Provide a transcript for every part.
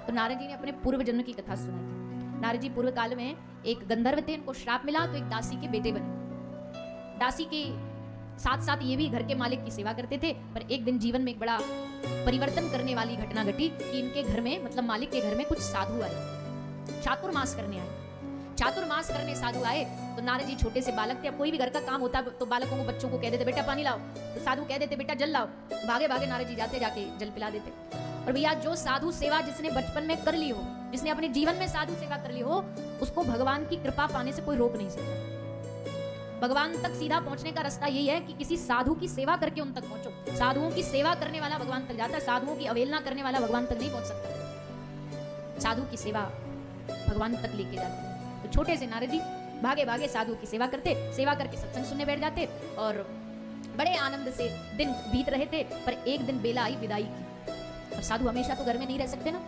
तो नारद जी ने अपने पूर्व जन्म की कथा सुनाई। नारद जी पूर्व काल में एक गंधर्व थे, इनको श्राप मिला तो एक दासी के बेटे बने। दासी के साथ साथ ये भी घर के मालिक की सेवा करते थे, पर एक दिन जीवन में एक बड़ा परिवर्तन करने वाली घटना घटी कि इनके घर में, मतलब मालिक के घर में कुछ साधु आए, चातुर्मास करने आए। चातुर्मास करने साधु आए तो नारद जी छोटे से बालक थे, अब कोई भी घर का काम होता तो बालकों को, बच्चों को कह देते बेटा पानी लाओ, तो साधु कह देते बेटा जल लाओ। भागे भागे नारद जी जाते, जाके जल पिला देते। और भैया जो साधु सेवा जिसने बचपन में कर ली हो, जिसने अपने जीवन में साधु सेवा कर ली हो, उसको भगवान की कृपा पाने से कोई रोक नहीं सकता। भगवान तक सीधा पहुंचने का रास्ता यही है कि किसी साधु की सेवा करके उन तक पहुंचो। साधुओं की सेवा करने वाला भगवान तक जाता है, साधुओं की अवहेलना करने वाला भगवान तक नहीं पहुंच सकता। साधु की सेवा भगवान तक लेके जाती है। तो छोटे से नारद जी भागे भागे साधु की सेवा करते, सेवा करके सत्संग सुनने बैठ जाते और बड़े आनंद से दिन बीत रहे थे। पर एक दिन बेला आई विदाई की, और साधु हमेशा तो घर में नहीं रह सकते ना।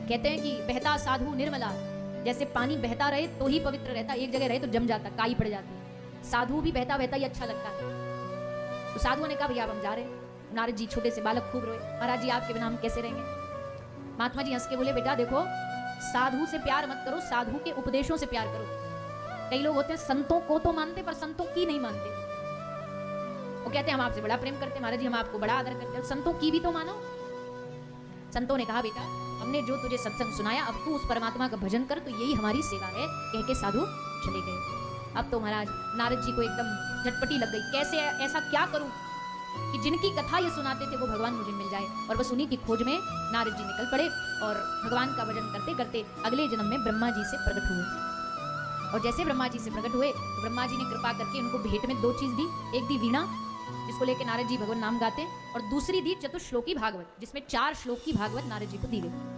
कहते हैं कि बहता साधु निर्मला, जैसे पानी बहता रहे तो ही पवित्र रहता, एक जगह रहे तो जम जाता, काई पड़ जाती। साधु भी बहता बहता ही अच्छा लगता है। तो साधुओं ने कहा भैया हम जा रहे हैं। नारद जी छोटे से बालक खूब रोए, महाराज जी आपके बिना हम कैसे रहेंगे। महात्मा जी हंस के बोले बेटा देखो, साधु से प्यार मत करो, साधु के उपदेशों से प्यार करो। कई लोग होते हैं संतों को तो मानते पर संतों की नहीं मानते। वो कहते हैं हम आपसे बड़ा प्रेम करते हैं महाराज जी, हम आपको बड़ा आदर करते हैं, संतों की भी तो मानो। संतों ने कहा बेटा हमने जो तुझे सत्संग सुनाया, अब तू उस परमात्मा का भजन कर, तो यही हमारी सेवा है, कह के साधु चले गए। अब तो महाराज नारद जी को एकदम झटपटी लग गई, कैसे ऐसा क्या करूं कि जिनकी कथा ये सुनाते थे वो भगवान मुझे मिल जाए। और बस उन्हीं की खोज में नारद जी निकल पड़े और भगवान का भजन करते करते अगले जन्म में ब्रह्मा जी से प्रकट हुए। और जैसे ब्रह्मा जी से प्रकट हुए तो ब्रह्मा जी ने कृपा करके उनको भेंट में 2 चीज दी। एक दी वीणा, जिसको लेके नारद जी भगवान नाम गाते हैं, और दूसरी दी चतुश्लोकी भागवत, जिसमें 4 श्लोक की भागवत नारद जी को दी गई।